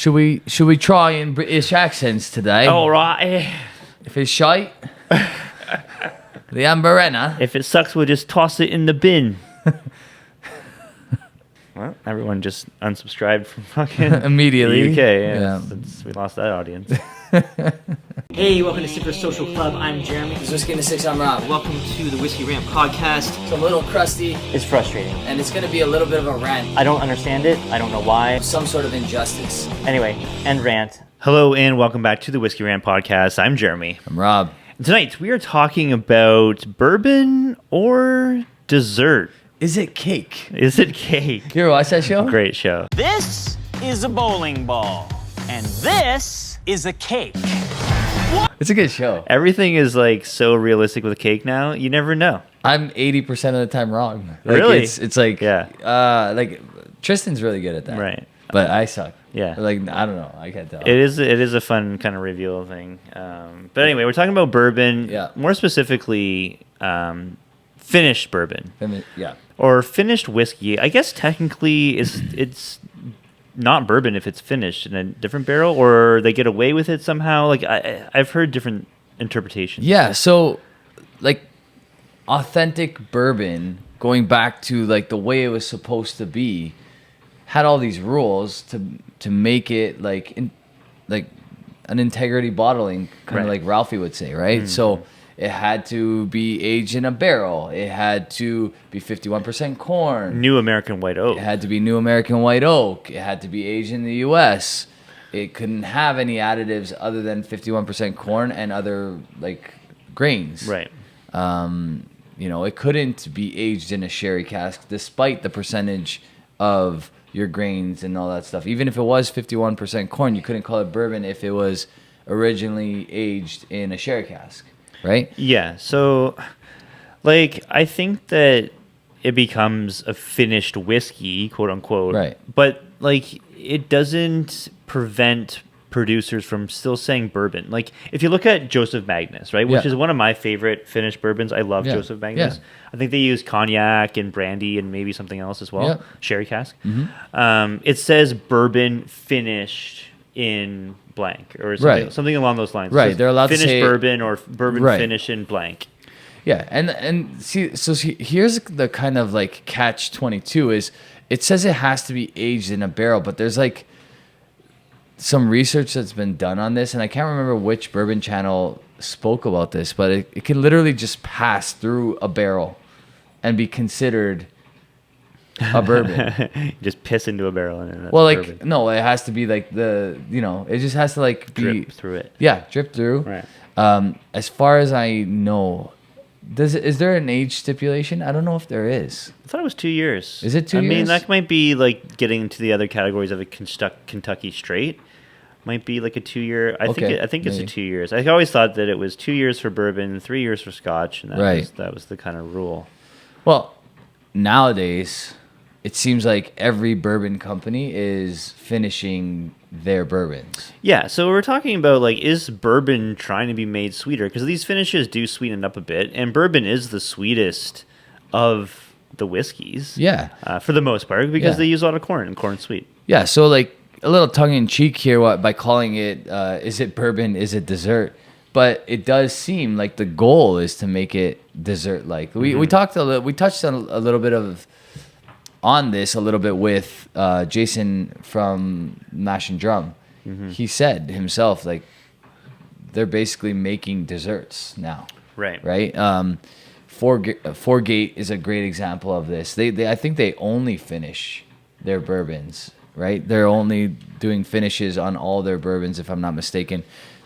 Should we try in British accents today? All right. If it's shite, the Amberena. If it sucks, we'll just toss it in the bin. Well, everyone just unsubscribed from fucking Immediately. the UK. Yeah. Since we lost that audience. Hey, welcome to Super Social Club. I'm Jeremy. This is Whiskey in the Six. I'm Rob. Welcome to the Whisky Rant Podcast. It's a little crusty, It's frustrating. and it's going to be a little bit of a rant. I don't understand it. I don't know why. Some sort of injustice. Anyway, end rant. Hello and welcome back to the Whisky Rant Podcast. I'm Jeremy. I'm Rob. Tonight we are talking about bourbon or dessert. Is it cake? Is it cake? You ever watch that show? Great show. This is a bowling ball, and this is a cake. It's a good show. Everything is like so realistic with a cake now. You never know. I'm 80% of the time wrong. Like, Really? It's like, Yeah. like Tristan's really good at that. Right. But I suck. Yeah. Like, I don't know. I can't tell. It is a fun kind of reveal thing. But anyway, we're talking about bourbon. Yeah. More specifically, finished bourbon Yeah. or finished whiskey. I guess technically it's not bourbon if it's finished in a different barrel, or they get away with it somehow. Like I've heard different interpretations. Yeah. So, like, authentic bourbon, going back to like the way it was supposed to be, had all these rules to make it like an integrity bottling, kind of Right. like Ralphie would say, right? Mm-hmm. So it had to be aged in a barrel. It had to be 51% corn. New American White Oak. It had to be New American White Oak. It had to be aged in the U.S. It couldn't have any additives other than 51% corn and other like grains. Right. It couldn't be aged in a sherry cask, despite the percentage of your grains and all that stuff. Even if it was 51% corn, you couldn't call it bourbon if it was originally aged in a sherry cask, right? Yeah. So, like, I think that it becomes a finished whiskey, quote unquote. Right. But, like, it doesn't prevent producers from still saying bourbon. Like, if you look at Joseph Magnus, right, which Yeah. is one of my favorite finished bourbons. I love Yeah. Joseph Magnus. Yeah. I think they use cognac and brandy and maybe something else as well. Yeah. Sherry cask. Mm-hmm. It says bourbon finished in blank or something, Right. something along those lines. It Right. says They're allowed to finished say bourbon or bourbon Right. finish in blank. Yeah, and here's the kind of like catch-22 is it says it has to be aged in a barrel, but there's like some research that's been done on this, and I can't remember which bourbon channel spoke about this, but it can literally just pass through a barrel and be considered a bourbon. Just piss into a barrel and that's Well, like bourbon. no, it has to be like it just has to like be Drip through it. Yeah, drip through. Right. As far as I know, is there an age stipulation? I don't know if there is. I thought it was 2 years. Is it 2 I mean, years? that might be like getting into the other categories of a Kentucky straight. Might be like a 2 year. I Okay, think it's maybe. a 2 years. I always thought that it was 2 years for bourbon, 3 years for Scotch, and that was the kind of rule. Well, nowadays, it seems like every bourbon company is finishing their bourbons. Yeah, so we're talking about like, is bourbon trying to be made sweeter? Because these finishes do sweeten it up a bit, and bourbon is the sweetest of the whiskeys. Yeah. For the most part, because Yeah. they use a lot of corn, and corn's sweet. Yeah, so like a little tongue-in-cheek here by calling it, is it bourbon, is it dessert? But it does seem like the goal is to make it dessert-like. We touched on a little bit on this a little bit with Jason from Mash and Drum. He said himself, like, they're basically making desserts now. Right. Right? Four-Gate is a great example of this. I think they only finish their bourbons, right? They're only doing finishes on all their bourbons, if I'm not mistaken.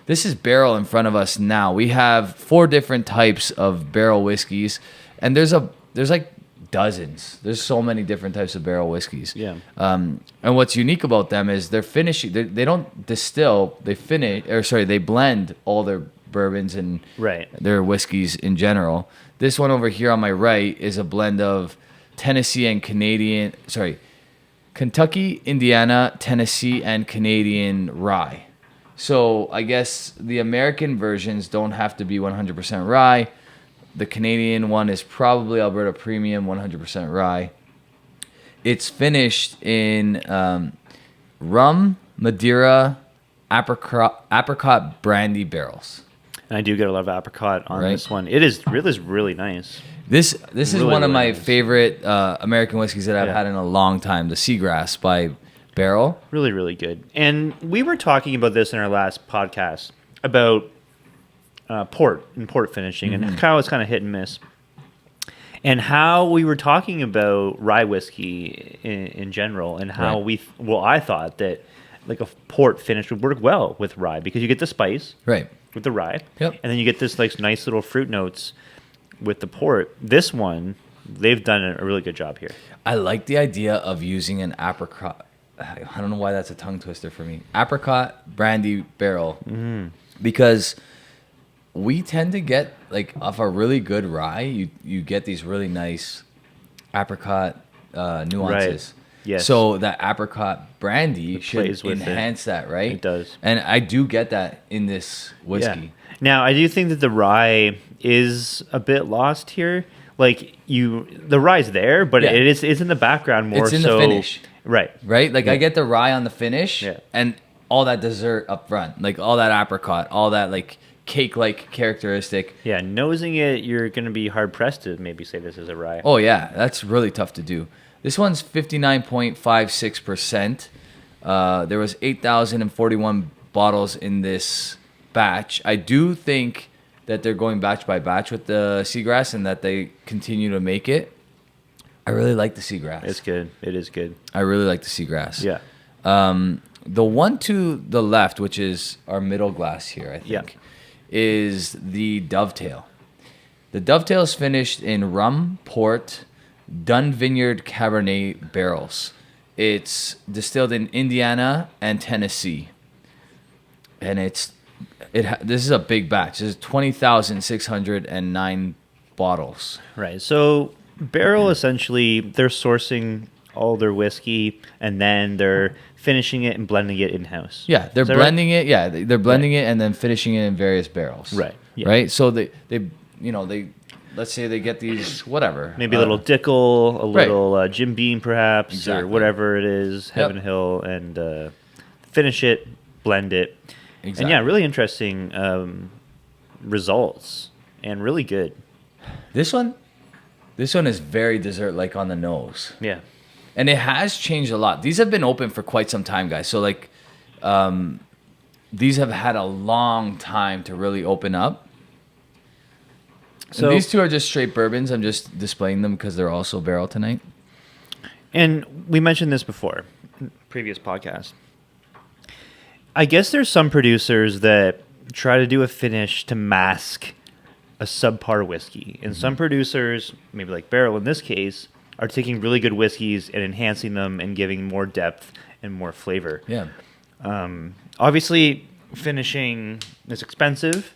This is Barrell in front of us now. We have 4 different types of barrel whiskeys, and there's like dozens. There's so many different types of barrel whiskeys. Yeah. And what's unique about them is they're finishing. They don't distill. They blend all their bourbons and Right. their whiskeys in general. This one over here on my right is a blend of Kentucky, Indiana, Tennessee, and Canadian rye. So I guess the American versions don't have to be 100% rye. The Canadian one is probably Alberta Premium 100% rye. It's finished in rum, Madeira apricot brandy barrels. And I do get a lot of apricot on Right. this one. It is really nice. This is Really, one of really my nice. favorite American whiskeys that I've Yeah. had in a long time. The Seagrass by Barrell. Really good. And we were talking about this in our last podcast about port and port finishing and how it's kind of hit and miss. And how we were talking about rye whiskey in general, and how Right. I thought that like a port finish would work well with rye because you get the spice Right. with the rye, Yep. and then you get this like nice little fruit notes with the port. This one, they've done a really good job here. I like the idea of using an apricot. I don't know why that's a tongue twister for me. Apricot brandy barrel. Because we tend to get, like, off a really good rye, you get these really nice apricot nuances. Yes. So that apricot brandy should plays with it. enhance that, right? It does. And I do get that in this whiskey. Now, I do think that the rye is a bit lost here. Like the rye's there, but Yeah. it's in the background more. It's in the so, finish. right? Right? Like, I get the rye on the finish Yeah. and all that dessert up front. Like, all that apricot, all that, like, cake-like characteristic. Yeah, nosing it, you're going to be hard pressed to maybe say this is a rye. Oh, yeah. That's really tough to do. This one's 59.56%. There was 8,041 bottles in this batch. I do think that they're going batch by batch with the Seagrass and that they continue to make it. I really like the Seagrass. It's good. It is good. I really like the Seagrass. Yeah. The one to the left, which is our middle glass here, I think, Yeah. is the Dovetail. The Dovetail is finished in rum, port, Dun Vineyard Cabernet barrels. It's distilled in Indiana and Tennessee. And this is a big batch. This is 20,609 bottles. Right. So Barrell essentially they're sourcing all their whiskey and then they're finishing it and blending it in house. Yeah, they're Is that blending it. Yeah, they're blending it and then finishing it in various barrels. Right, yeah. Right. So they let's say they get these whatever. Maybe a little Dickel, a right. little Jim Beam perhaps, Exactly. or whatever it is, Heaven Hill, and finish it, blend it. Exactly. And yeah, really interesting results and really good. This one is very dessert-like on the nose. Yeah. And it has changed a lot. These have been open for quite some time, guys. So, like, these have had a long time to really open up. So And these two are just straight bourbons. I'm just displaying them because they're also barrel tonight. And we mentioned this before, previous podcast. I guess there's some producers that try to do a finish to mask a subpar whiskey. And some producers, maybe like Barrell in this case, are taking really good whiskeys and enhancing them and giving more depth and more flavor. Yeah. Obviously, finishing is expensive.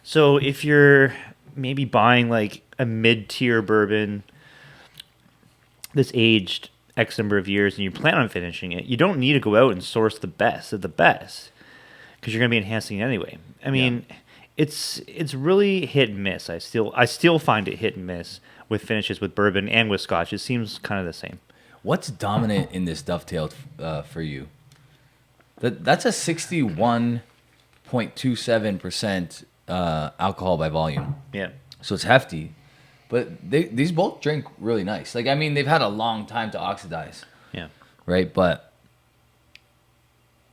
So if you're maybe buying like a mid-tier bourbon that's aged X number of years and you plan on finishing it, you don't need to go out and source the best of the best because you're going to be enhancing it anyway. I mean, it's really hit and miss. I still find it hit and miss with finishes with bourbon and with Scotch. It seems kind of the same. What's dominant in this Dovetail for you? That's a 61.27% alcohol by volume. Yeah. So it's hefty. But these both drink really nice. Like, I mean, they've had a long time to oxidize, Yeah. right? But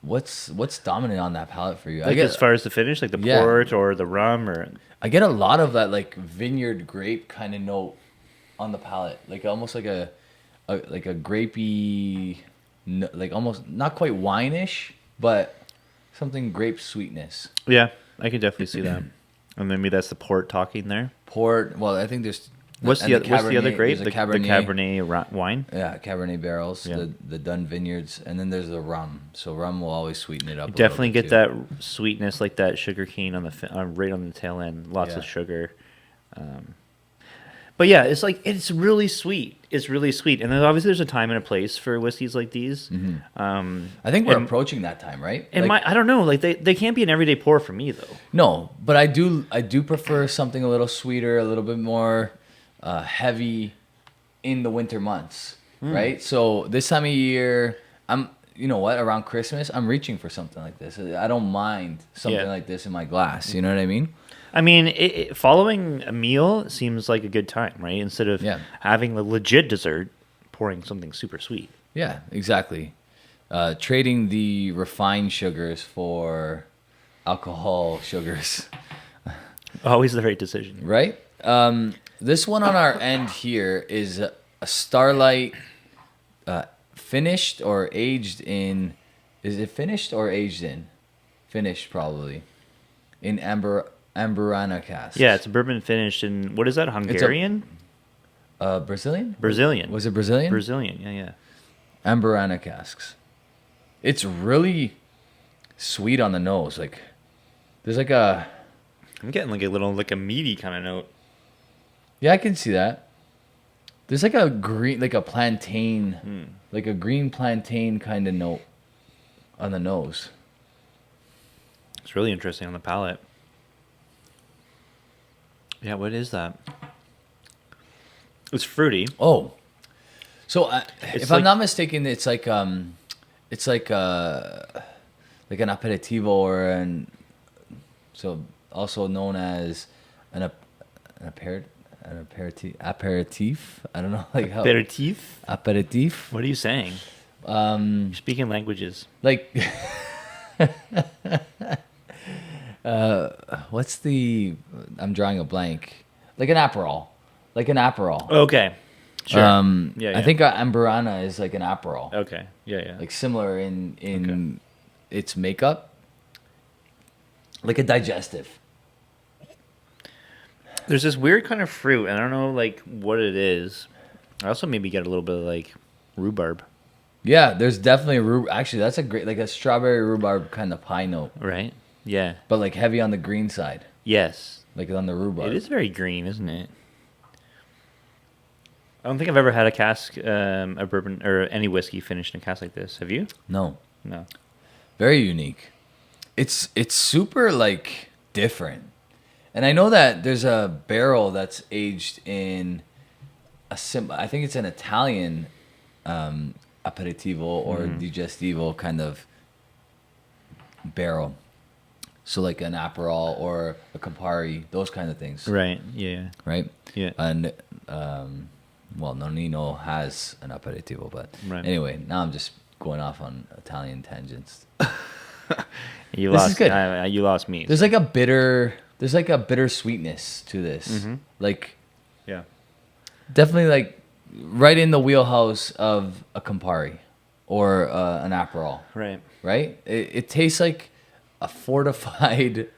what's dominant on that palate for you? Like as far as the finish, like the Yeah. port or the rum or... I get a lot of that, like, vineyard grape kind of note on the palate. Like, almost like a grapey, like almost not quite wine-ish, but something grape sweetness. Yeah, I can definitely see that. And maybe that's the port talking there. Port, well, I think there's... What's the other grape? There's a The Cabernet wine? Yeah, Cabernet barrels, Yeah. the Dun Vineyards, and then there's the rum. So rum will always sweeten it up. Definitely a little get bit that sweetness, like that sugar cane on the right on the tail end. Lots Yeah. of sugar. But yeah, it's really sweet. It's really sweet, and then obviously there's a time and a place for whiskeys like these. too. I think we're and- approaching that time, right? And Like, I don't know, like they can't be an everyday pour for me though. no, but I do prefer something a little sweeter, a little bit more heavy in the winter months, right? So this time of year, you know what? Around Christmas, I'm reaching for something like this. I don't mind something like this in my glass. You know what I mean? I mean, following a meal seems like a good time, right? Instead of having a legit dessert, pouring something super sweet. Yeah, exactly. Trading the refined sugars for alcohol sugars. Always the right decision. Right? This one on our end here is a Starlight finished or aged in... Is it finished or aged in? Finished, probably. In Amburana cask. Yeah, it's a bourbon finished in... What is that, Hungarian? Brazilian? Brazilian. Was it Brazilian? Brazilian, yeah. Amburana casks. It's really sweet on the nose. Like, there's like a... I'm getting like a meaty kind of note. Yeah, I can see that. There's like a green, like a plantain, like a green plantain kind of note on the nose. It's really interesting on the palate. Yeah, what is that? It's fruity. Oh, so if I'm like- not mistaken, it's like an aperitivo or also known as an aperitif. I don't know, like how Aperitif? aperitif. What are you saying? You're speaking languages. Like, what's the? I'm drawing a blank. Like an Aperol. Okay. Sure. I think Amburana is like an Aperol. Okay. Yeah. Like similar in its makeup. Like a digestive. There's this weird kind of fruit, and I don't know like what it is. I also maybe get a little bit of like rhubarb. Yeah, there's definitely actually that's a great like a strawberry rhubarb kind of pie note. Right? Yeah. But like heavy on the green side. Yes. Like on the rhubarb. It is very green, isn't it? I don't think I've ever had a cask, a bourbon, or any whiskey finished in a cask like this. Have you? No. No. Very unique. It's super like different. And I know that there's a barrel that's aged in I think it's an Italian aperitivo or digestivo kind of barrel. So like an Aperol or a Campari, those kind of things. Right. Yeah. Right? Yeah. And Nonino has an aperitivo, but anyway, now I'm just going off on Italian tangents. You This lost. is good. You lost me. There's like a bitter sweetness to this. Like Yeah. definitely like right in the wheelhouse of a Campari or an Aperol. Right. Right? It tastes like a fortified,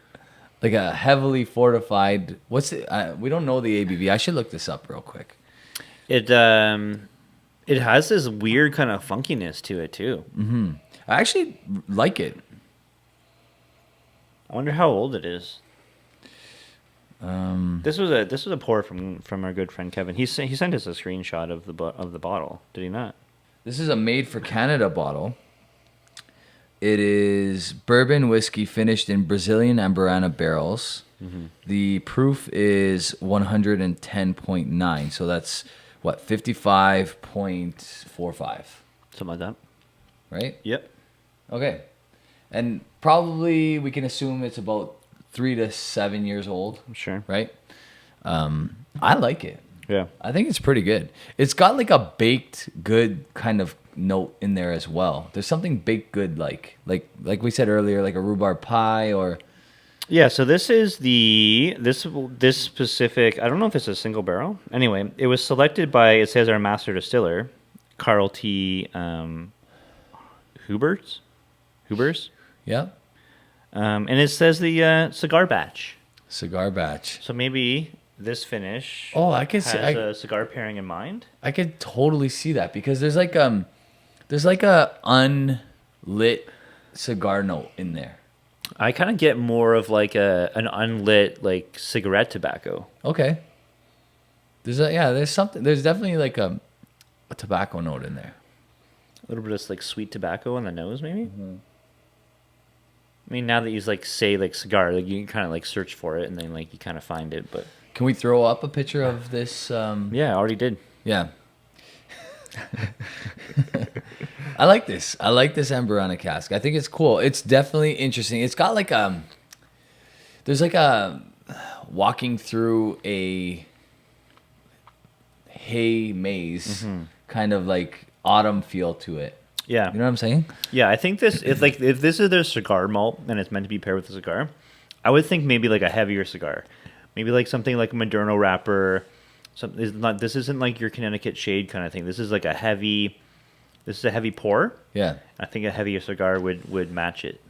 like a heavily fortified. What's it? We don't know the ABV. I should look this up real quick. It has this weird kind of funkiness to it too. I actually like it. I wonder how old it is. This was a pour from our good friend Kevin. He sent us a screenshot of the bottle. Did he not? This is a made for Canada bottle. It is bourbon whiskey finished in Brazilian Amburana barrels. The proof is 110.9, so that's what 55.45, Something like that. right? Yep. Okay, and probably we can assume it's about 3 to 7 years old, Sure. right? I like it. Yeah. I think it's pretty good. It's got like a baked good kind of note in there as well. There's something baked good like we said earlier, like a rhubarb pie or Yeah, so this is this specific. I don't know if it's a single barrel. Anyway, it was selected by, it says, our master distiller, Carl T. Hubers. yeah, And it says the cigar batch. cigar batch. So maybe this finish. Oh, I can see. has a cigar pairing in mind. I could totally see that because there's like a unlit cigar note in there. I kind of get more of like an unlit like cigarette tobacco. Okay. There's definitely like a tobacco note in there. A little bit of like sweet tobacco on the nose, maybe. I mean, now that you like say like cigar, like you can kind of like search for it and then like you kind of find it. But Can we throw up a picture of this? yeah, I already did. Yeah. I like this. I like this Amberana cask. I think it's cool. It's definitely interesting. It's got like there's like a walking through a hay maze kind of like autumn feel to it. Yeah. You know what I'm saying? Yeah, I think this if this is their cigar malt and it's meant to be paired with a cigar, I would think maybe like a heavier cigar. Maybe like something like a Moderno wrapper. This isn't like your Connecticut shade kind of thing. This is like a heavy pour. Yeah. I think a heavier cigar would match it.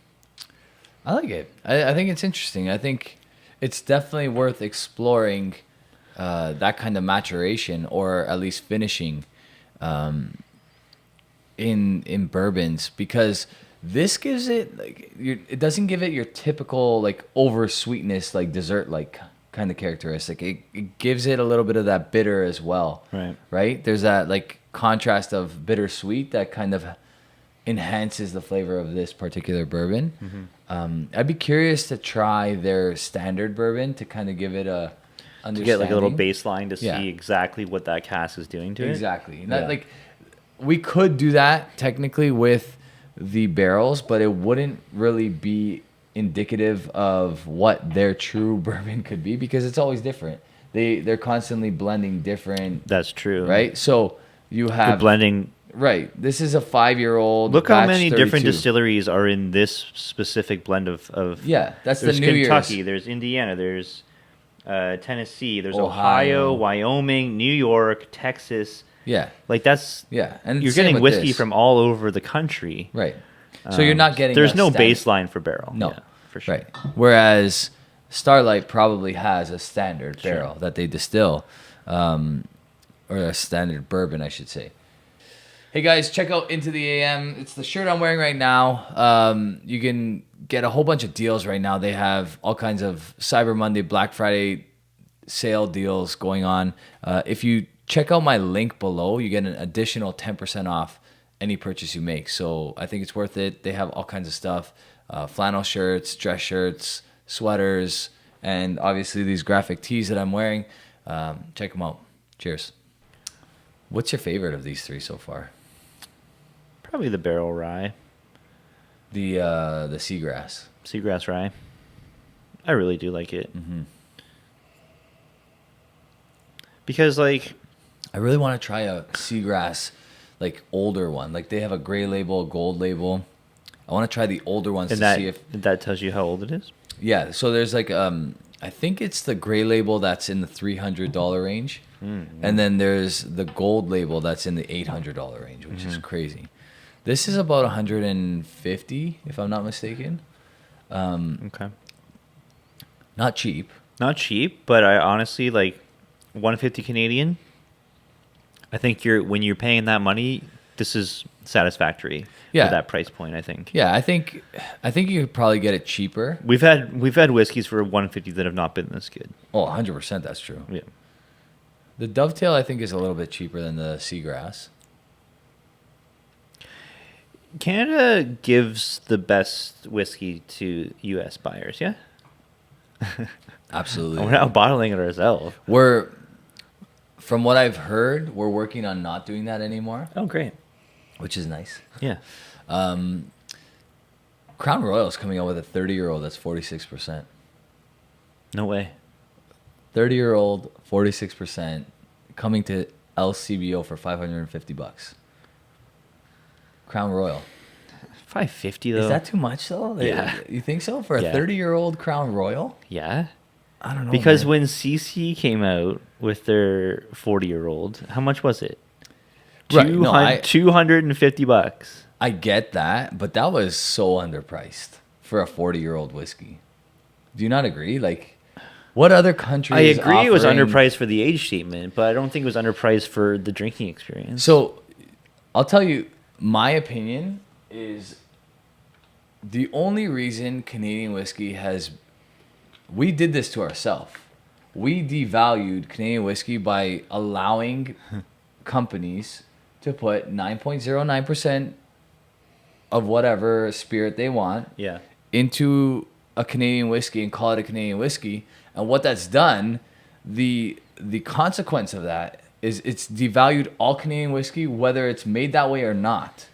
I like it. I think it's interesting. I think it's definitely worth exploring that kind of maturation or at least finishing in bourbons, because this gives it like it doesn't give it your typical like over sweetness like dessert like kind of characteristic. It gives it a little bit of that bitter as well. Right? There's that like contrast of bittersweet that kind of enhances the flavor of this particular bourbon. I'd be curious to try their standard bourbon to kind of give it a understanding. To get like a little baseline to see exactly what that cask is doing to it. Exactly. Like we could do that technically with the barrels, but it wouldn't really be indicative of what their true bourbon could be, because it's always different. They're constantly blending different. That's true. Right? So you have the blending. Right. This is a 5-year-old. Look how many 32. different distilleries are in this specific blend of that's the there's New Kentucky, Year's. there's Indiana, there's Tennessee, there's Ohio, Wyoming, New York, Texas. Yeah. Like that's and you're same getting with whiskey this. from all over the country. Right. So you're not getting there's a no standard. baseline for barrel. No. Yeah, for sure. Right. Whereas Starlight probably has a standard barrel that they distill, or a standard bourbon, I should say. Hey guys, check out Into the AM. It's the shirt I'm wearing right now. You can get a whole bunch of deals right now. They have all kinds of Cyber Monday, Black Friday sale deals going on. If you check out my link below, you get an additional 10% off any purchase you make. So I think it's worth it. They have all kinds of stuff. Flannel shirts, dress shirts, sweaters, and obviously these graphic tees that I'm wearing. Check them out. Cheers. What's your favorite of these three so far? Probably the barrel rye. The seagrass. Seagrass rye. I really do like it. Because like I really want to try a seagrass like older one. Like they have a gray label, a gold label. I want to try the older ones and to see if that tells you how old it is. Yeah, so there's like I think it's the gray label that's in the $300 range. And then there's the gold label that's in the $800 range, which is crazy. This is about 150, if I'm not mistaken. Okay. Not cheap. Not cheap, but I honestly like 150 Canadian. I think when you're paying that money, this is satisfactory for that price point, I think. Yeah, I think you could probably get it cheaper. We've had whiskeys for 150 that have not been this good. Oh, 100% that's true. Yeah. The Dovetail I think is a little bit cheaper than the Seagrass. Canada gives the best whiskey to U.S. buyers, yeah? Absolutely. We're not bottling it ourselves. From what I've heard, we're working on not doing that anymore. Oh, great. Which is nice. Yeah. Crown Royal is coming out with a 30-year-old that's 46%. No way. 30-year-old, 46%, coming to LCBO for $550. Crown Royal. $550 though. Is that too much though? Yeah. You think so for a 30-year-old Crown Royal? Yeah. I don't know. Because man. when CC came out with their 40-year-old, how much was it? Right. No, $250. I get that, but that was so underpriced for a 40-year-old whiskey. Do you not agree? Like, what other country? I agree it was offering... underpriced for the age statement, but I don't think it was underpriced for the drinking experience. So, I'll tell you, my opinion is the only reason Canadian whiskey has... We did this to ourselves. We devalued Canadian whiskey by allowing companies to put 9.09% of whatever spirit they want into a Canadian whiskey and call it a Canadian whiskey. And what that's done, the consequence of that is it's devalued all Canadian whiskey, whether it's made that way or not.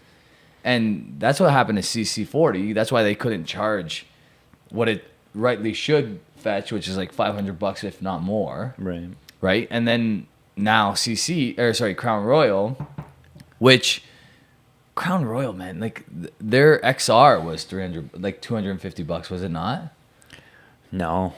And that's what happened to CC40. That's why they couldn't charge what it rightly should fetch, which is like $500 if not more. Right. Right. And then now Crown Royal, which Crown Royal, man, like their XR was $250, was it not? No.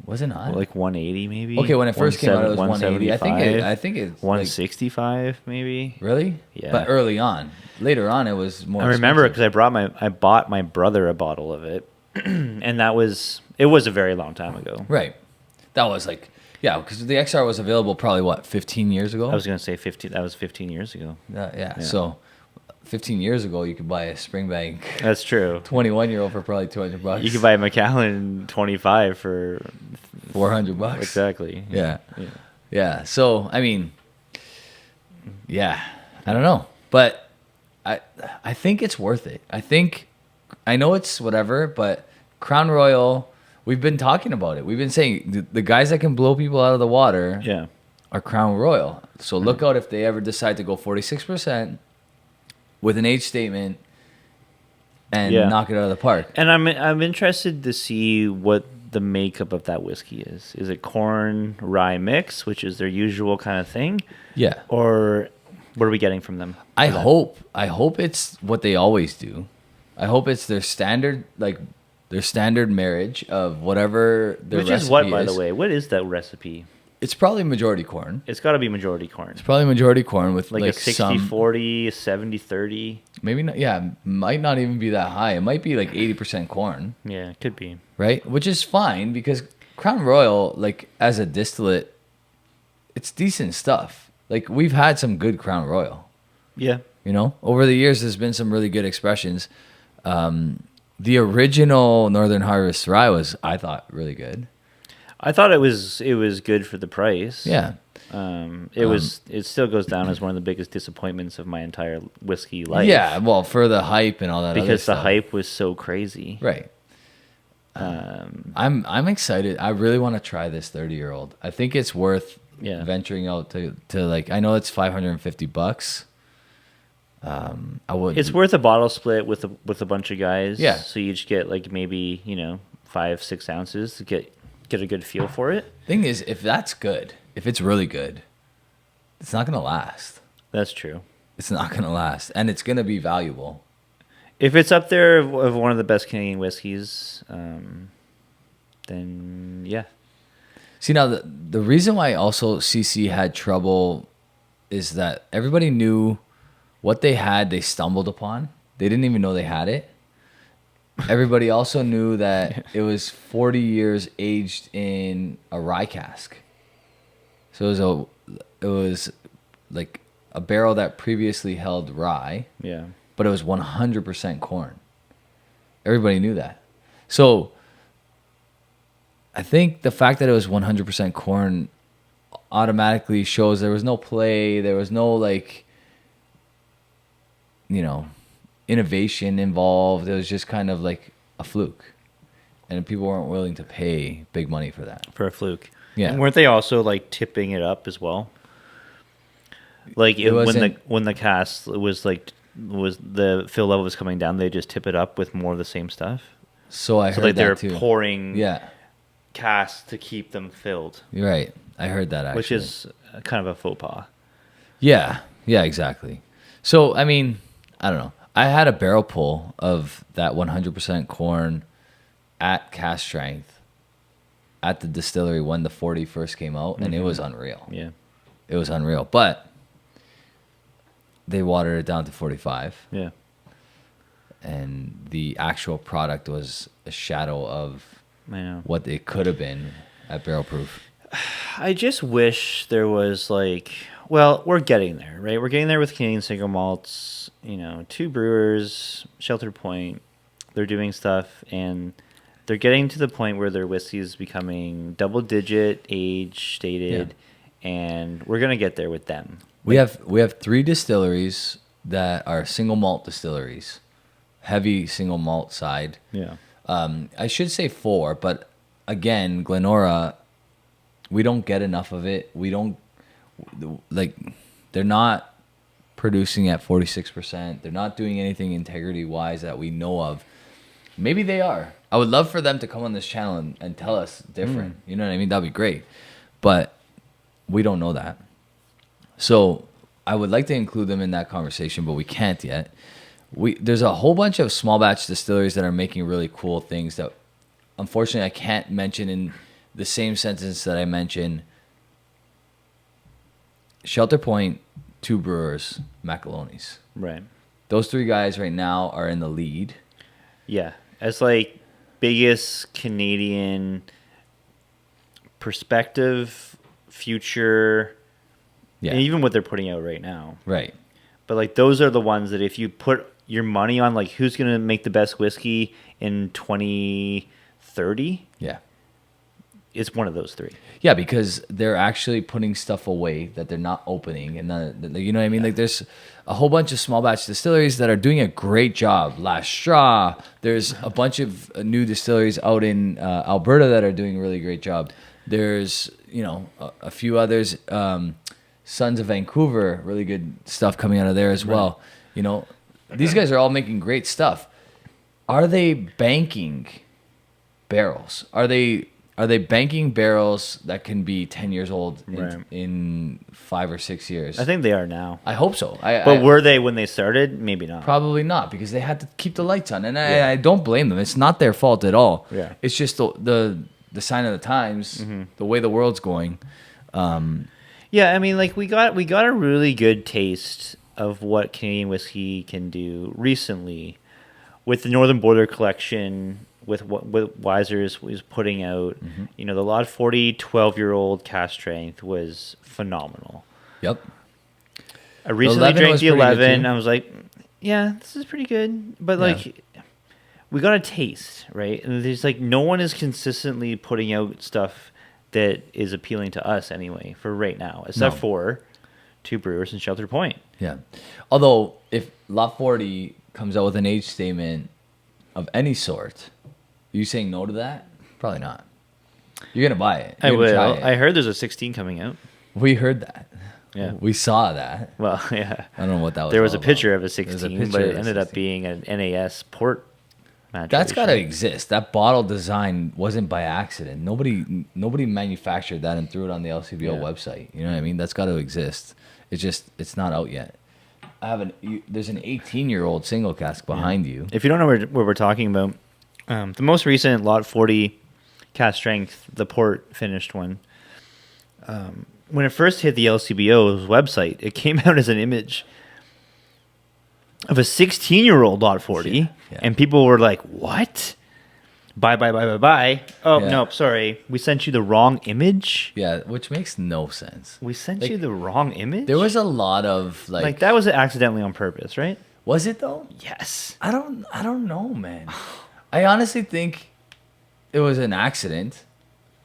Was it not? Like 180 maybe. Okay, when it first came out, it was 180. I think it's 165 like, maybe. Really? Yeah. But early on, later on, it was more. I remember because I bought my brother a bottle of it, and it was a very long time ago. Right. That was like, yeah, because the XR was available probably what 15 years ago. I was gonna say 15. That was 15 years ago. Yeah. So 15 years ago, you could buy a Springbank. That's true. 21-year-old for probably $200. You could buy a Macallan 25 for $400. Exactly. Yeah. So I mean, yeah, I don't know, but I think it's worth it. I know it's whatever, but Crown Royal, we've been talking about it. We've been saying the guys that can blow people out of the water are Crown Royal. So look out if they ever decide to go 46%. With an age statement and knock it out of the park. And I'm interested to see what the makeup of that whiskey is. Is it corn rye mix, which is their usual kind of thing? Yeah. Or what are we getting from them? I hope it's what they always do. I hope it's their standard marriage of whatever their recipe is. Which is what, by the way? What is that recipe? It's probably majority corn. It's got to be majority corn. It's probably majority corn with like a 60-40, a 70-30. Maybe not. Yeah, might not even be that high. It might be like 80% corn. Yeah, it could be. Right? Which is fine because Crown Royal, like as a distillate, it's decent stuff. Like we've had some good Crown Royal. Yeah. You know, over the years, there's been some really good expressions. The original Northern Harvest Rye was, I thought, really good. I thought it was good for the price. Yeah. It still goes down as one of the biggest disappointments of my entire whiskey life. Yeah, well, for the hype and all that. Because the hype was so crazy. Right. I'm excited. I really want to try this 30-year-old. I think it's worth venturing out to like. I know it's $550. I would. It's worth a bottle split with a bunch of guys. Yeah. So you each get like maybe 5-6 ounces to get a good feel for it. Thing is, if that's good, if it's really good, it's not gonna last. That's true. It's not gonna last, and it's gonna be valuable. If it's up there of one of the best Canadian whiskeys, then yeah. See, now the reason why also CC had trouble is that everybody knew what they had. They stumbled upon. They didn't even know they had it. Everybody also knew that it was 40 years aged in a rye cask. So it was like a barrel that previously held rye. Yeah. But it was 100% corn. Everybody knew that. So I think the fact that it was 100% corn automatically shows there was no play, there was no innovation involved. It was just kind of like a fluke. And people weren't willing to pay big money for that. For a fluke. Yeah. And weren't they also like tipping it up as well? Like when the cask was the fill level was coming down, they just tip it up with more of the same stuff. So I heard that too. They're pouring casks to keep them filled. You're right. I heard that actually. Which is kind of a faux pas. Yeah. Yeah, exactly. So, I mean, I don't know. I had a barrel pull of that 100% corn at cask strength at the distillery when the 40 first came out, and it was unreal. Yeah. It was unreal. But they watered it down to 45. Yeah. And the actual product was a shadow of what it could have been at barrel proof. I just wish there was we're getting there, right? We're getting there with Canadian single malts, 2 brewers, Shelter Point, they're doing stuff, and they're getting to the point where their whiskey is becoming double-digit age stated, and we're going to get there with them. We have 3 distilleries that are single malt distilleries, heavy single malt side. Yeah. I should say 4, but again, Glenora, we don't get enough of it. We don't they're not producing at 46%. They're not doing anything integrity-wise that we know of. Maybe they are. I would love for them to come on this channel and tell us different. You know what I mean? That'd be great. But we don't know that. So I would like to include them in that conversation, but we can't yet. There's a whole bunch of small batch distilleries that are making really cool things that unfortunately I can't mention in the same sentence that I mentioned Shelter Point, Two Brewers, Macaloni's. Right. Those three guys right now are in the lead. Yeah. As like biggest Canadian perspective, future, and even what they're putting out right now. Right. But like those are the ones that if you put your money on like who's going to make the best whiskey in 2030, it's one of those three. Yeah, because they're actually putting stuff away that they're not opening, and you know what I mean. Like there's a whole bunch of small batch distilleries that are doing a great job. Last Straw. There's a bunch of new distilleries out in Alberta that are doing a really great job. There's a few others. Sons of Vancouver, really good stuff coming out of there as well. These guys are all making great stuff. Are they banking barrels? Are they banking barrels that can be 10 years old in 5 or 6 years? I think they are now. I hope so. But were they when they started? Maybe not. Probably not, because they had to keep the lights on, and I don't blame them. It's not their fault at all. Yeah. It's just the sign of the times, the way the world's going. Yeah, I mean, like we got a really good taste of what Canadian whiskey can do recently with the Northern Border collection, with what Weiser's was putting out. The Lot 40 12-year-old cask strength was phenomenal. Yep. I recently drank the 11. I was like, yeah, this is pretty good. But like, we got a taste, right? And there's like no one is consistently putting out stuff that is appealing to us anyway for right now, except for Two Brewers and Shelter Point. Yeah. Although if Lot 40 comes out with an age statement of any sort, are you saying no to that? Probably not. You're going to buy it. I will. I heard there's a 16 coming out. We heard that. Yeah. We saw that. Well, yeah. I don't know what that was. There was a picture about. of a 16, but it ended up being an NAS port. That's got to exist. That bottle design wasn't by accident. Nobody manufactured that and threw it on the LCBO website. You know what I mean? That's got to exist. It's not out yet. There's an 18-year-old single cask behind you. If you don't know what we're talking about, the most recent Lot 40 cask strength, the port finished one. When it first hit the LCBO's website, it came out as an image of a 16-year-old Lot 40, and people were like, what? Bye. Oh, no, sorry. We sent you the wrong image? Yeah, which makes no sense. We sent you the wrong image? There was a lot of, like... that was accidentally on purpose, right? Was it, though? Yes. I don't know, man. I honestly think it was an accident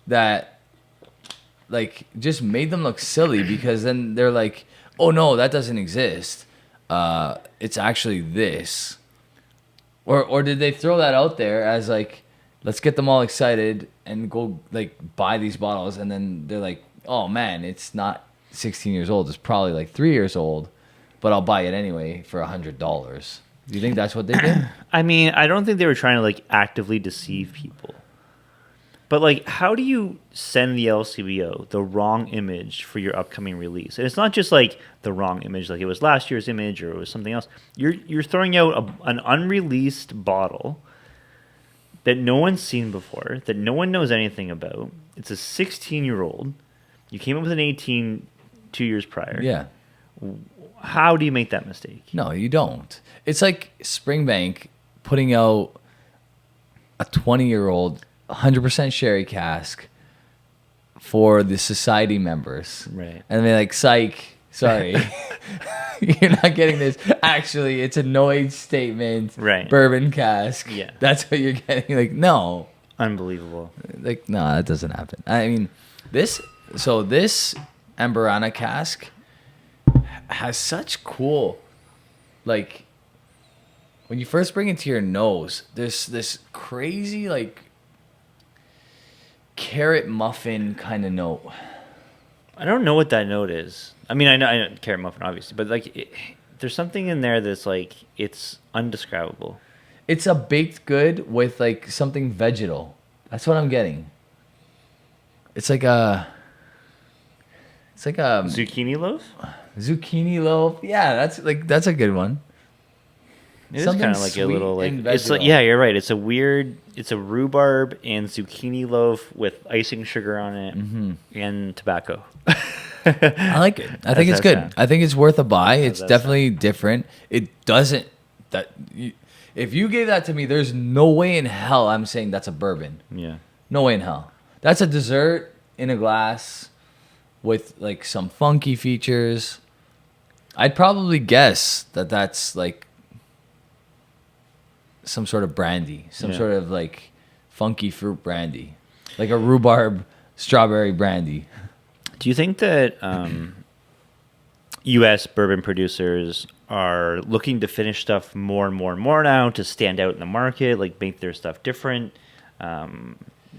that, like, just made them look silly, because then they're like, oh, no, that doesn't exist. It's actually this. Or did they throw that out there as like, let's get them all excited and go like buy these bottles, and then they're like, oh man, it's not 16 years old, it's probably like 3 years old, but I'll buy it anyway for $100. Do you think that's what they did? I mean, I don't think they were trying to like actively deceive people. But like, how do you send the LCBO the wrong image for your upcoming release? And it's not just like the wrong image, like it was last year's image or it was something else. You're throwing out an unreleased bottle that no one's seen before, that no one knows anything about. It's a 16-year-old. You came up with an 18 2 years prior. Yeah. How do you make that mistake? No, you don't. It's like Springbank putting out a 20-year-old 100% sherry cask for the society members. Right. And they're like, psych, sorry. You're not getting this. Actually, it's a no age statement. Right. Bourbon cask. Yeah. That's what you're getting. Like, no. Unbelievable. Like, no, that doesn't happen. I mean, this Amberana cask has such cool, like, when you first bring it to your nose, there's this crazy, like, carrot muffin kind of note. I don't know what that note is. I mean, I know carrot muffin, obviously, but like, There's something in there that's like it's undescribable. It's a baked good with like something vegetal. That's what I'm getting. It's like a Zucchini loaf? zucchini loaf. Yeah, that's a good one. It is Something kind of like a sweet little like and it's like, vegetal. yeah, you're right. It's a rhubarb and zucchini loaf with icing sugar on it and tobacco. I like it. I think it's How's that good. sound? I think it's worth a buy. It's that definitely different. It doesn't if you gave that to me, there's no way in hell I'm saying that's a bourbon. Yeah. No way in hell. That's a dessert in a glass with like some funky features. I'd probably guess that that's like some sort of brandy, some Yeah. sort of like funky fruit brandy, like a rhubarb strawberry brandy. Do you think that U.S. bourbon producers are looking to finish stuff more and more and more now to stand out in the market, like make their stuff different?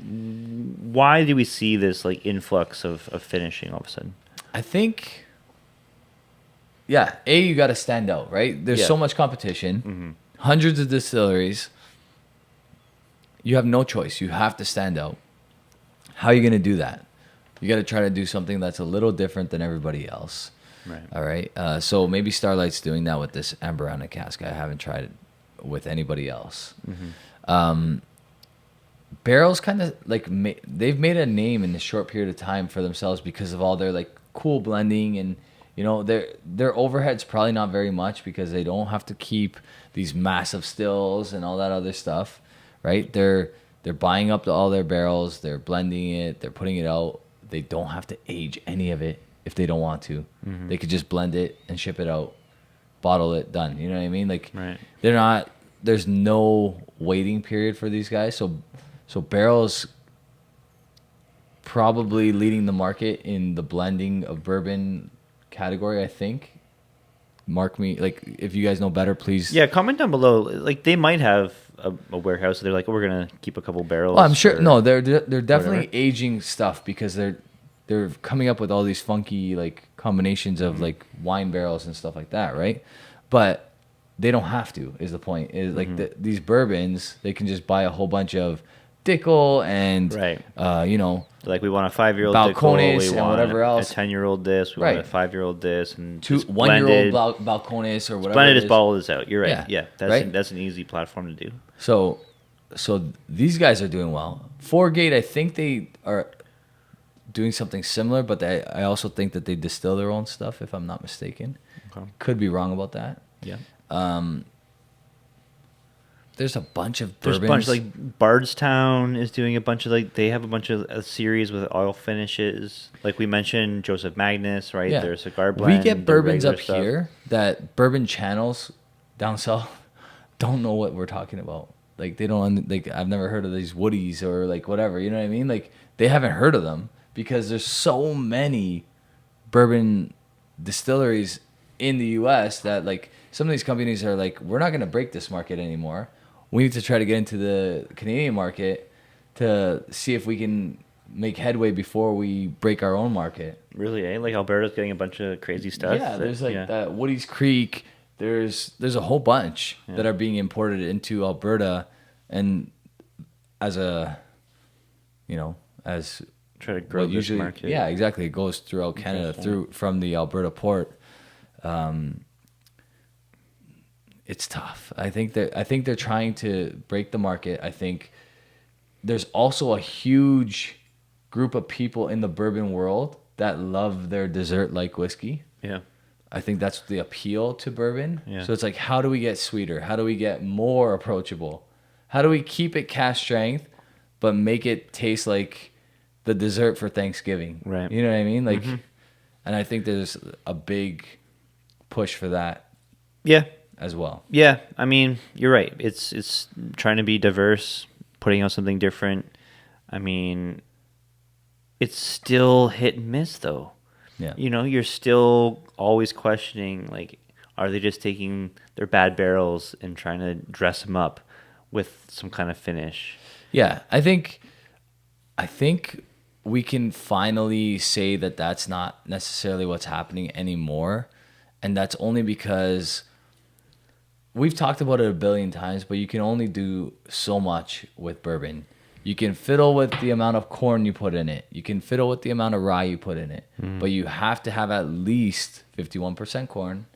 Why do we see this like influx of finishing all of a sudden? I think, yeah, you got to stand out, right? There's Yeah. so much competition, hundreds of distilleries. You have no choice. You have to stand out. How are you going to do that? You got to try to do something that's a little different than everybody else. Right. All right. So maybe Starlight's doing that with this Barrell cask. I haven't tried it with anybody else. Barrell's kind of like they've made a name in this short period of time for themselves because of all their like cool blending, and you know their overhead's probably not very much because they don't have to keep these massive stills and all that other stuff, right? They're buying up all their barrels, they're blending it, they're putting it out. They don't have to age any of it if they don't want to. They could just blend it and ship it out, bottle it, done. You know what I mean? Like Right. they're not. There's no waiting period for these guys. So Barrell's probably leading the market in the blending of bourbon category, I think. Mark me, like, if you guys know better, please. Yeah, comment down below. Like they might have a warehouse. They're like, oh, we're gonna keep a couple barrels. Oh, I'm sure. or No, they're definitely whatever. aging stuff because they're coming up with all these funky like combinations of like wine barrels and stuff like that, right? But they don't have to. Is the point? Is like these bourbons, they can just buy a whole bunch of Dickel and Right. you know, Like we want a 5-year-old Balcones we and want whatever else. a 10-year-old this, we Right. want a 5-year-old this, and 1-year-old Balcones or whatever. blended it is is. bottle this out. You're right. Yeah. Yeah, Right? that's an easy platform to do. So these guys are doing well. Foregate, I think they are doing something similar, but I also think that they distill their own stuff, if I'm not mistaken. Okay. Could be wrong about that. Yeah. There's a bunch of There's bourbons. a bunch like Bardstown is doing a bunch of like they have a bunch of a series with oil finishes. Like we mentioned, Joseph Magnus, right? Yeah. Their cigar blend. We get their bourbons regular up stuff. here that bourbon channels down south don't know what we're talking about. Like they don't like I've never heard of these woodies or like whatever, you know what I mean? Like they haven't heard of them because there's so many bourbon distilleries in the US that like some of these companies are like, we're not going to break this market anymore. We need to try to get into the Canadian market to see if we can make headway before we break our own market. Really, eh? Like Alberta's getting a bunch of crazy stuff. Yeah, there's like yeah. that Woody's Creek. There's a whole bunch that are being imported into Alberta, and as a, you know, as Try to grow what this usually, market. yeah, exactly. It goes throughout Canada from the Alberta port. It's tough. I think they're trying to break the market. I think there's also a huge group of people in the bourbon world that love their dessert like whiskey. Yeah. I think that's the appeal to bourbon. Yeah. So it's like, how do we get sweeter? How do we get more approachable? How do we keep it cask strength, but make it taste like the dessert for Thanksgiving? Right. You know what I mean? Like, and I think there's a big push for that Yeah. as well. Yeah. I mean, you're right. It's trying to be diverse, putting out something different. I mean, it's still hit and miss though. Yeah. You know, you're still always questioning, like, are they just taking their bad barrels and trying to dress them up with some kind of finish? Yeah, I think we can finally say that that's not necessarily what's happening anymore. And that's only because we've talked about it a billion times, but you can only do so much with bourbon. You can fiddle with the amount of corn you put in it. You can fiddle with the amount of rye you put in it. But you have to have at least 51% corn,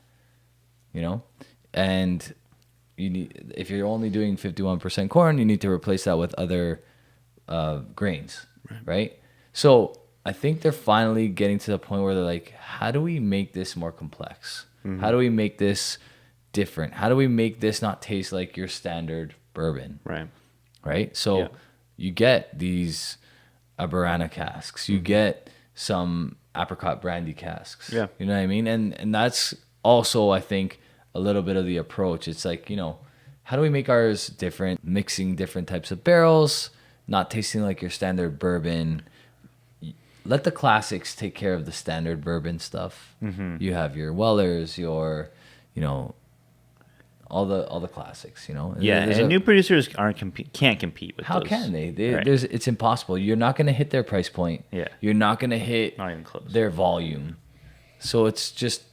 you know? And you need, if you're only doing 51% corn, you need to replace that with other grains, right? So I think they're finally getting to the point where they're like, how do we make this more complex? How do we make this different? How do we make this not taste like your standard bourbon? Right? So you get these Barrell casks. You get some apricot brandy casks. Yeah. You know what I mean? And that's also, I think, a little bit of the approach. It's like, you know, how do we make ours different? Mixing different types of barrels, not tasting like your standard bourbon. Let the classics take care of the standard bourbon stuff. You have your Wellers, your, you know, all the classics, you know. And new producers can't compete with how those. can they? Right. It's impossible. You're not going to hit their price point. Yeah. You're not going to hit Not even close. their volume. So it's just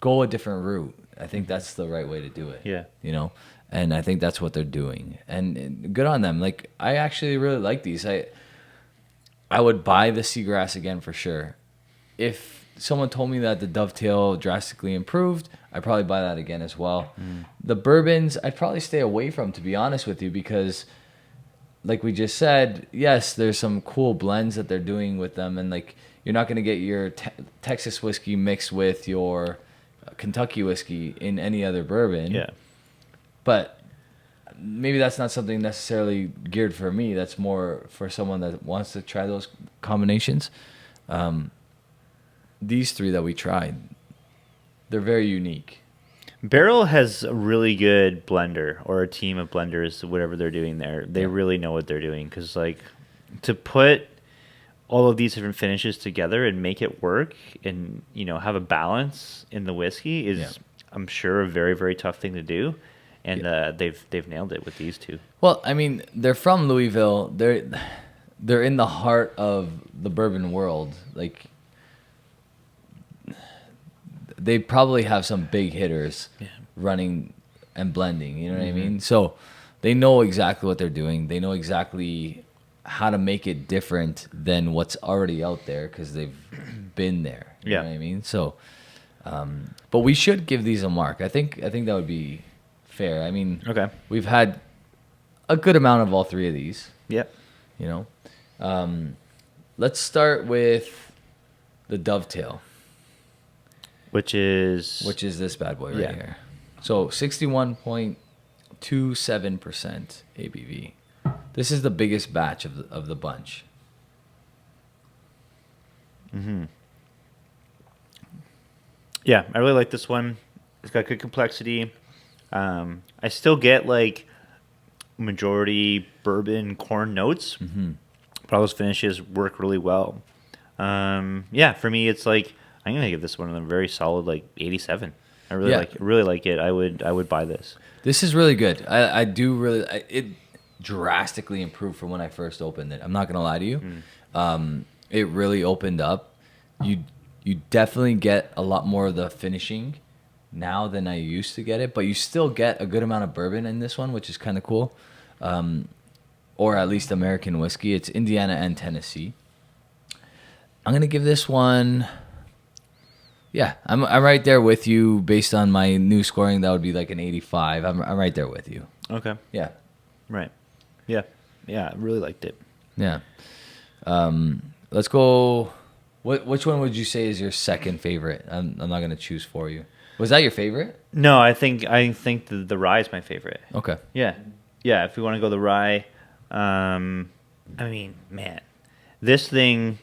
go a different route. I think that's the right way to do it. Yeah. You know, and I think that's what they're doing. And good on them. Like, I actually really like these. I would buy the Seagrass again for sure. If someone told me that the Dovetail drastically improved, I'd probably buy that again as well. The bourbons, I'd probably stay away from, to be honest with you, because like we just said, yes, there's some cool blends that they're doing with them. And like, you're not going to get your Texas whiskey mixed with your Kentucky whiskey in any other bourbon. Yeah. But maybe that's not something necessarily geared for me. That's more for someone that wants to try those combinations. These three that we tried, they're very unique. Barrell has a really good blender, or a team of blenders, whatever they're doing there. They really know what they're doing, because like, to put all of these different finishes together and make it work, and you know, have a balance in the whiskey is, I'm sure, a very, very tough thing to do. And they've nailed it with these two. Well, I mean, they're from Louisville. They're in the heart of the bourbon world. Like, they probably have some big hitters running and blending. You know what I mean? So they know exactly what they're doing. They know exactly how to make it different than what's already out there, because they've been there. You know what I mean? So, but we should give these a mark. I think that would be fair. I mean, we've had a good amount of all three of these. Yep. You know, let's start with the Dovetail, which is this bad boy right here. So 61.27% ABV. This is the biggest batch of the bunch. Yeah, I really like this one. It's got good complexity. I still get like majority bourbon corn notes, but all those finishes work really well. For me, it's like, I'm gonna give this one a very solid like 87. I really like it. I would buy this. This is really good. I do really. It drastically improved from when I first opened it. I'm not gonna lie to you. It really opened up. You definitely get a lot more of the finishing now than I used to get it, but you still get a good amount of bourbon in this one, which is kind of cool. Or at least American whiskey. It's Indiana and Tennessee. I'm gonna give this one. Yeah, I'm right there with you. Based on my new scoring, that would be like an 85. I'm right there with you. Okay. Yeah. Right. Yeah. Yeah. I really liked it. Yeah. Let's go. Which one would you say is your second favorite? I'm not gonna choose for you. Was that your favorite? No, I think the rye is my favorite. Okay. Yeah. If we want to go the rye, I mean, man, this thing,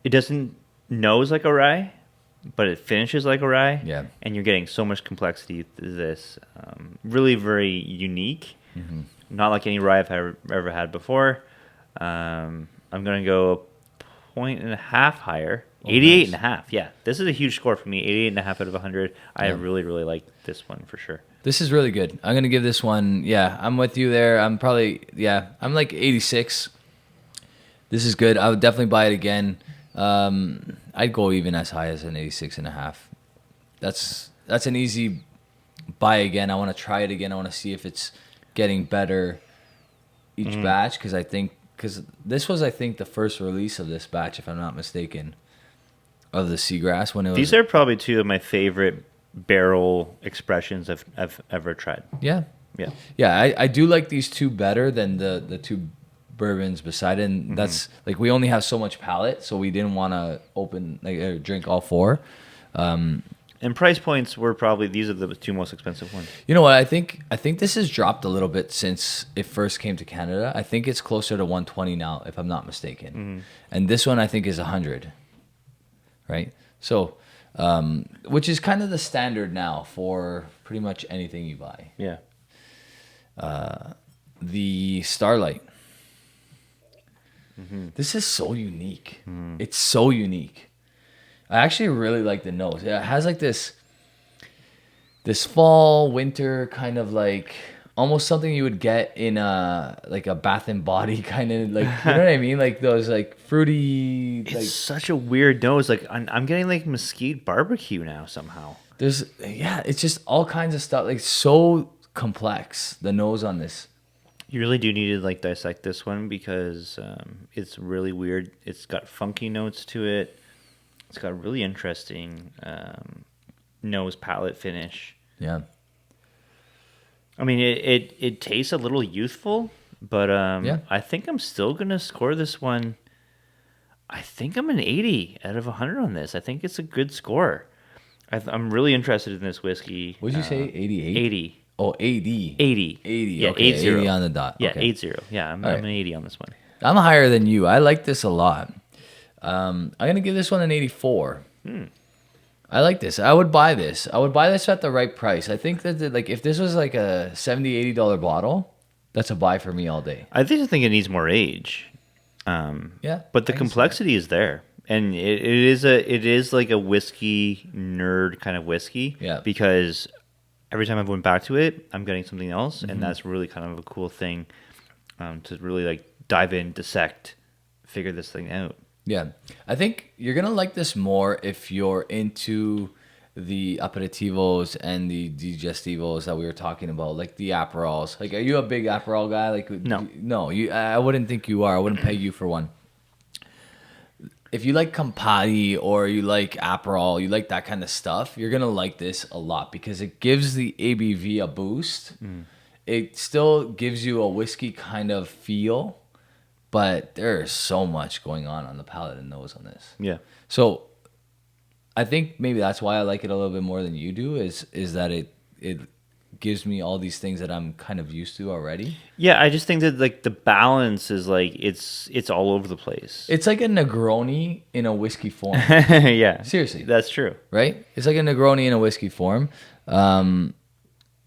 it doesn't nose like a rye, but it finishes like a rye. Yeah. And you're getting so much complexity to this. Really very unique. Not like any rye I've ever had before. I'm going to go a 1.5 higher. 88.5. Yeah. This is a huge score for me. 88.5 out of 100. I really, really like this one for sure. This is really good. I'm going to give this one, I'm with you there. I'm probably, I'm like 86. This is good. I would definitely buy it again. I'd go even as high as an 86.5. that's an easy buy again. I want to try it again. I want to see if it's getting better each batch, because this was, I think, the first release of this batch, if I'm not mistaken, of the Seagrass. When it was, These are probably two of my favorite barrel expressions I've ever tried. yeah, Yeah. I do like these two better than the two bourbons beside it. And that's like, we only have so much palate, so we didn't want to drink all four. And price points were probably, these are the two most expensive ones. You know what? I think this has dropped a little bit since it first came to Canada. I think it's closer to 120 now, if I'm not mistaken. And this one I think is 100. Right? So, which is kind of the standard now for pretty much anything you buy. Yeah. The Starlight. This is so unique. It's so unique. I actually really like the nose. It has like this fall, winter kind of like almost something you would get in a Bath and Body kind of, like, you know what I mean? Like those like fruity. It's such a weird nose. Like I'm getting like mesquite barbecue now somehow. It's just all kinds of stuff. Like so complex, the nose on this. You really do need to like dissect this one because it's really weird. It's got funky notes to it. It's got a really interesting nose palate finish. Yeah. I mean, it tastes a little youthful, but I think I'm still going to score this one. I think I'm an 80 out of 100 on this. I think it's a good score. I'm really interested in this whiskey. What did you say? 88? 80. Oh, 80. 80. 80. Yeah, okay. 80. 80 on the dot. Yeah, okay. 80. Yeah, I'm an 80 on this one. I'm higher than you. I like this a lot. I'm going to give this one an 84. I like this. I would buy this. I would buy this at the right price. I think that if this was like a $70, $80 bottle, that's a buy for me all day. I think it needs more age. Yeah. But the complexity is there. And it is like a whiskey nerd kind of whiskey. Yeah. Because every time I went back to it, I'm getting something else. And that's really kind of a cool thing to really like dive in, dissect, figure this thing out. Yeah. I think you're going to like this more if you're into the aperitivos and the digestivos that we were talking about, like the Aperols. Like, are you a big Aperol guy? Like, no, I wouldn't think you are. I wouldn't peg you for one. If you like Campari or you like Aperol, you like that kind of stuff, you're going to like this a lot because it gives the ABV a boost. It still gives you a whiskey kind of feel, but there's so much going on the palate and nose on this. Yeah. So I think maybe that's why I like it a little bit more than you do is that it gives me all these things that I'm kind of used to already. Yeah, I just think that like the balance is like it's all over the place. It's like a Negroni in a whiskey form. Yeah. Seriously. That's true. Right? It's like a Negroni in a whiskey form.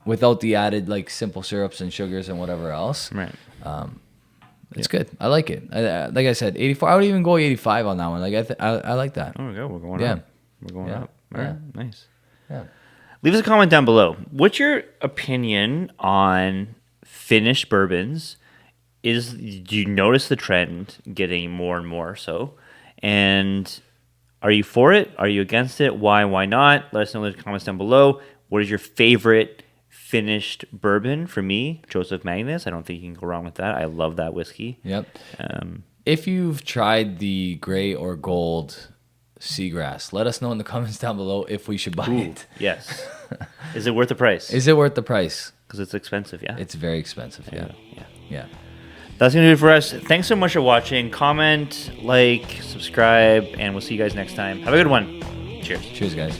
Without the added like simple syrups and sugars and whatever else. Right. It's good. I like it. Like I said, 84. I would even go 85 on that one. Like I like that. Oh, we go. We're going Yeah. up. We're going up. All right. Nice. Yeah. Leave us a comment down below. What's your opinion on finished bourbons? Do you notice the trend getting more and more so? And are you for it? Are you against it? Why not? Let us know in the comments down below. What is your favorite finished bourbon? For me, Joseph Magnus. I don't think you can go wrong with that. I love that whiskey. Yep. If you've tried the gray or gold Seagrass, let us know in the comments down below if we should buy it. Yes. Is it worth the price? Is it worth the price? Because it's expensive, yeah? It's very expensive, yeah. Yeah. That's going to do it for us. Thanks so much for watching. Comment, like, subscribe, and we'll see you guys next time. Have a good one. Cheers. Cheers, guys.